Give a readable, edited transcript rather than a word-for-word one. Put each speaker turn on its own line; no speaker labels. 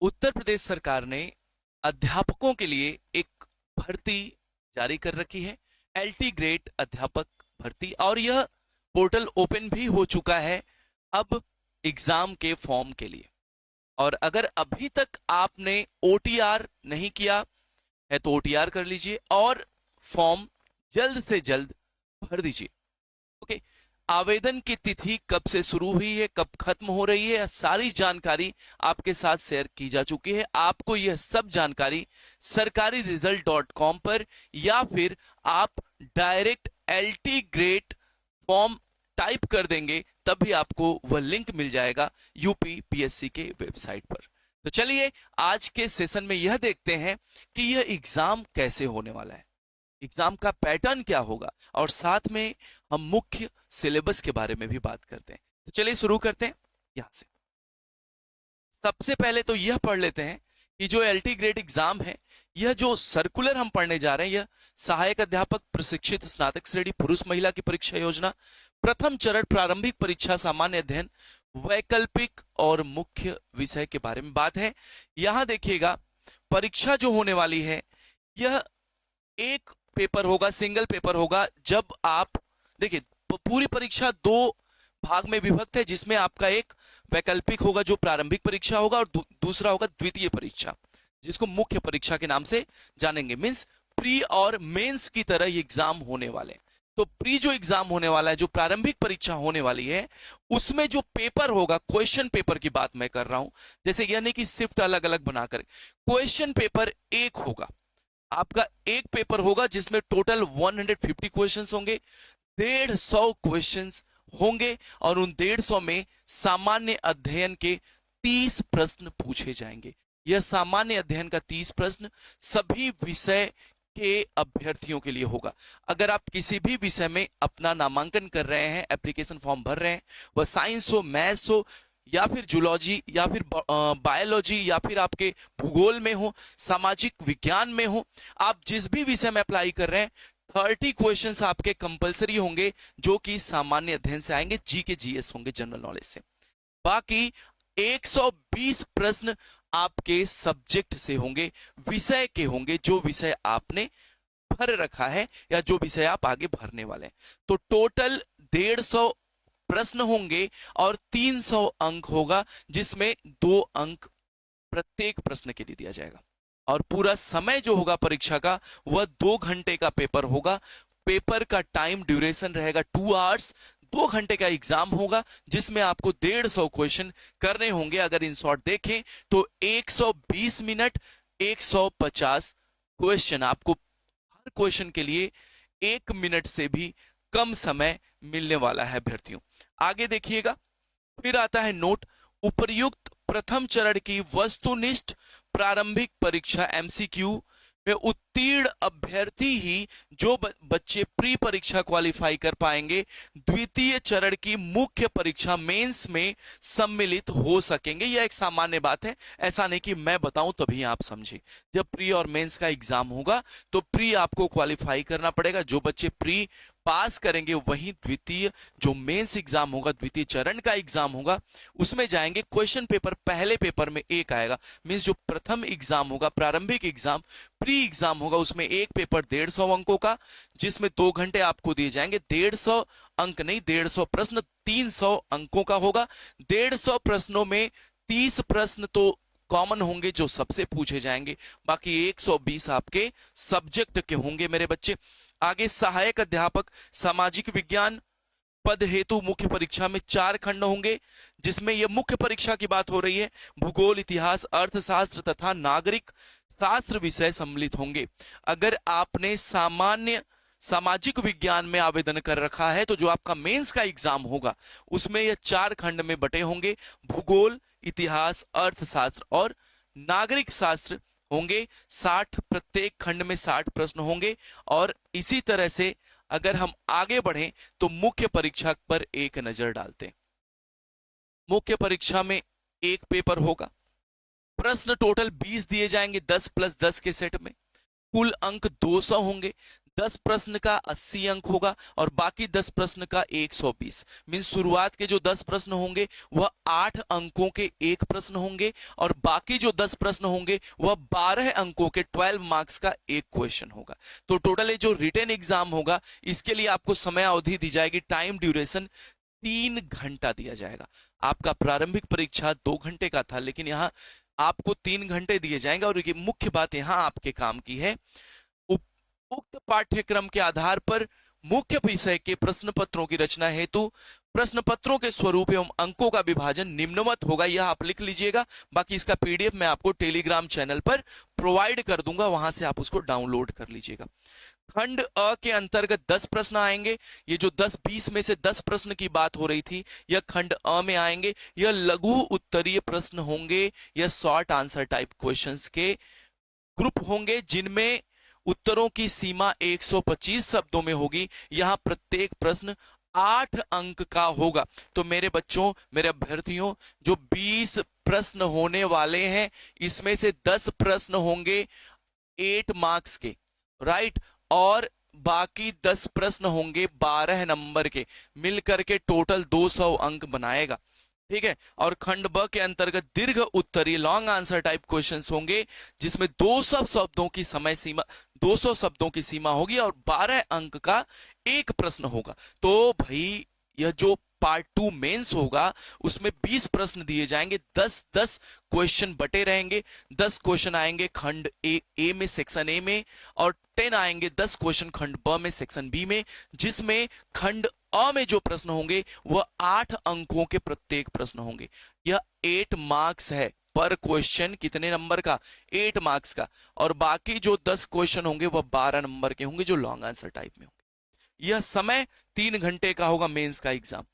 उत्तर प्रदेश सरकार ने अध्यापकों के लिए एक भर्ती जारी कर रखी है, एलटी ग्रेड अध्यापक भर्ती, और यह पोर्टल ओपन भी हो चुका है अब एग्जाम के फॉर्म के लिए। और अगर अभी तक आपने ओटीआर नहीं किया है तो ओटीआर कर लीजिए और फॉर्म जल्द से जल्द भर दीजिए। ओके, आवेदन की तिथि कब से शुरू हुई है, कब खत्म हो रही है, सारी जानकारी आपके साथ शेयर की जा चुकी है। आपको यह सब जानकारी सरकारीरिजल्ट.com पर या फिर आप direct LT grade form type कर देंगे तभी आपको वह लिंक मिल जाएगा यूपी पीएससी के वेबसाइट पर। तो चलिए आज के सेशन में यह देखते हैं कि यह एग्जाम कैसे होने वाला है, एग्जाम का पैटर्न क्या होगा, और साथ में हम मुख्य सिलेबस के बारे में भी बात करते हैं। तो चलिए शुरू करते हैं यहां से। सबसे पहले तो यह पढ़ लेते हैं कि जो एलटी ग्रेड एग्जाम है, यह जो सर्कुलर हम पढ़ने जा रहे हैं, यह सहायक अध्यापक प्रशिक्षित स्नातक श्रेणी पुरुष महिला की परीक्षा योजना, प्रथम चरण प्रारंभिक परीक्षा सामान्य अध्ययन, वैकल्पिक और मुख्य विषय के बारे में बात है। यहां देखिएगा परीक्षा जो होने वाली है यह एक पेपर होगा, सिंगल पेपर होगा। जब आप देखिए पूरी परीक्षा दो भाग में विभक्त है, जिसमें आपका एक वैकल्पिक होगा जो प्रारंभिक परीक्षा होगा और दूसरा होगा द्वितीय परीक्षा, जिसको मुख्य परीक्षा के नाम से जानेंगे। मींस प्री और मेंस की तरह ये एग्जाम होने वाले हैं। तो प्री जो एग्जाम होने वाला है, जो प्रारंभिक परीक्षा होने वाली है, उसमें जो पेपर होगा, क्वेश्चन पेपर की बात मैं कर रहा हूं, जैसे यह नहीं कि शिफ्ट अलग अलग बनाकर, क्वेश्चन पेपर एक होगा, आपका एक पेपर होगा जिसमें टोटल 150 क्वेश्चंस होंगे, 150 क्वेश्चंस होंगे, और उन 150 में सामान्य अध्ययन के 30 प्रश्न पूछे जाएंगे। यह सामान्य अध्ययन का 30 प्रश्न सभी विषय के अभ्यर्थियों के लिए होगा। अगर आप किसी भी विषय में अपना नामांकन कर रहे हैं, एप्लीकेशन फॉर्म भर रहे हैं, वह साइंस हो, मैथ्स हो, या फिर जूलॉजी, या फिर बायोलॉजी, या फिर आपके भूगोल में हो, सामाजिक विज्ञान में हो, आप जिस भी विषय में अप्लाई कर रहे हैं, 30 क्वेश्चंस आपके कंपलसरी होंगे जो कि सामान्य अध्ययन से आएंगे, जी के जीएस होंगे, जनरल नॉलेज से। बाकी 120 प्रश्न आपके सब्जेक्ट से होंगे, विषय के होंगे, जो विषय आपने भर रखा है या जो विषय आप आगे भरने वाले हैं। तो टोटल 150 प्रश्न होंगे और 300 अंक होगा, जिसमें 2 अंक प्रत्येक प्रश्न के लिए दिया जाएगा। और पूरा समय जो होगा परीक्षा का वह 2 घंटे का पेपर होगा। पेपर का टाइम ड्यूरेशन रहेगा 2 आवर्स। 2 घंटे का एग्जाम होगा जिसमें आपको 150 क्वेश्चन करने होंगे। अगर इन शॉर्ट देखें तो 120 मिनट 150 क्वेश्चन, आपको हर क्वेश्चन के लिए 1 मिनट से भी कम समय मिलने वाला है अभ्यर्थियों। आगे देखिएगा, फिर आता है नोट, उपर्युक्त प्रथम चरण की वस्तुनिष्ठ प्रारंभिक परीक्षा एमसीक्यू में उत्तीर्ण अभ्यर्थी ही जो बच्चे प्री परीक्षा क्वालिफाई कर पाएंगे, द्वितीय चरण की मुख्य परीक्षा मेंस में सम्मिलित हो सकेंगे। यह एक सामान्य बात है, ऐसा नहीं कि मैं बताऊं तभी आप समझे। जब प्री और मेंस का एग्जाम होगा तो प्री आपको क्वालिफाई करना पड़ेगा। जो बच्चे प्री पास करेंगे वहीं द्वितीय जो मेंस एग्जाम होगा, द्वितीय चरण का एग्जाम होगा, उसमें जाएंगे। क्वेश्चन पेपर पहले पेपर में एक आएगा, मींस जो प्रथम एग्जाम होगा, प्रारंभिक एग्जाम, प्री एग्जाम होगा, उसमें एक पेपर 150 अंकों का, जिसमें 2 घंटे आपको दिए जाएंगे। 150 अंक नहीं, 150 प्रश्न 300 अंकों का होगा। 150 प्रश्नों में 30 प्रश्न तो कॉमन होंगे जो सबसे पूछे जाएंगे, बाकी 120 आपके सब्जेक्ट के होंगे मेरे बच्चे। आगे सहायक अध्यापक सामाजिक विज्ञान पद हेतु मुख्य परीक्षा में 4 खंड होंगे, जिसमें यह मुख्य परीक्षा की बात हो रही है। भूगोल, इतिहास, अर्थशास्त्र तथा नागरिक शास्त्र विषय सम्मिलित होंगे। अगर आपने सामाजिक विज्ञान में आवेदन कर रखा है तो जो आपका मेंस का एग्जाम होगा उसमें यह 4 खंड में बटे होंगे। भूगोल, इतिहास, अर्थशास्त्र और नागरिक शास्त्र होंगे। 60 प्रत्येक खंड में 60 प्रश्न होंगे। और इसी तरह से अगर हम आगे बढ़ें तो मुख्य परीक्षा पर एक नजर डालते हैं। मुख्य परीक्षा में एक पेपर होगा, प्रश्न टोटल 20 दिए जाएंगे 10 + 10 के सेट में। कुल अंक 200 होंगे। 10 प्रश्न का 80 अंक होगा और बाकी 10 प्रश्न का 120। मीन शुरुआत के जो 10 प्रश्न होंगे वह 8 अंकों के एक प्रश्न होंगे और बाकी जो 10 प्रश्न होंगे वह 12 अंकों के 12 मार्क्स का एक क्वेश्चन होगा। तो टोटल ये जो रिटन एग्जाम होगा इसके लिए आपको समय अवधि दी जाएगी, टाइम ड्यूरेशन 3 घंटा दिया जाएगा। आपका प्रारंभिक परीक्षा 2 घंटे का था, लेकिन यहाँ आपको 3 घंटे दिए जाएंगे। और ये मुख्य बात यहाँ आपके काम की है, उक्त पाठ्यक्रम के आधार पर मुख्य विषय के प्रश्न पत्रों की रचना हेतु प्रश्न पत्रों के स्वरूप एवं अंकों का विभाजन निम्नवत होगा। यह आप लिख लीजिएगा। बाकी इसका पीडीएफ मैं आपको टेलीग्राम चैनल पर प्रोवाइड कर दूंगा, वहां से आप उसको डाउनलोड कर लीजिएगा। खंड अ के अंतर्गत 10 प्रश्न आएंगे। ये जो 10-20 में से 10 प्रश्न की बात हो रही थी, यह खंड अ में आएंगे। यह लघु उत्तरीय प्रश्न होंगे, यह शॉर्ट आंसर टाइप क्वेश्चंस के ग्रुप होंगे, जिनमें उत्तरों की सीमा 125 शब्दों में होगी। यहां प्रत्येक प्रश्न 8 अंक का होगा। तो मेरे बच्चों, मेरे अभ्यर्थियों, जो 20 प्रश्न होने वाले हैं इसमें से 10 प्रश्न होंगे 8 मार्क्स के, राइट, और बाकी 10 प्रश्न होंगे 12 नंबर के, मिलकर के टोटल 200 अंक बनाएगा। ठीक है। और खंड ब के अंतर्गत दीर्घ उत्तरीय लॉन्ग आंसर टाइप क्वेश्चंस होंगे, जिसमें 200 शब्दों की समय सीमा 200 शब्दों की सीमा होगी और 12 अंक का एक प्रश्न होगा। तो भाई यह जो पार्ट 2 मेंस होगा उसमें 20 प्रश्न दिए जाएंगे, 10-10 क्वेश्चन बटे रहेंगे। 10 क्वेश्चन आएंगे खंड ए में, सेक्शन ए में, और 10 आएंगे 10 क्वेश्चन खंड ब में, सेक्शन बी में, जिसमें खंड अ में जो प्रश्न होंगे वह 8 अंकों के प्रत्येक प्रश्न होंगे। यह 8 मार्क्स है पर क्वेश्चन। कितने नंबर का? 8 मार्क्स का। और बाकी जो 10 क्वेश्चन होंगे वह 12 नंबर के होंगे, जो लॉन्ग आंसर टाइप में होंगे। यह समय 3 घंटे का होगा मेंस का एग्जाम।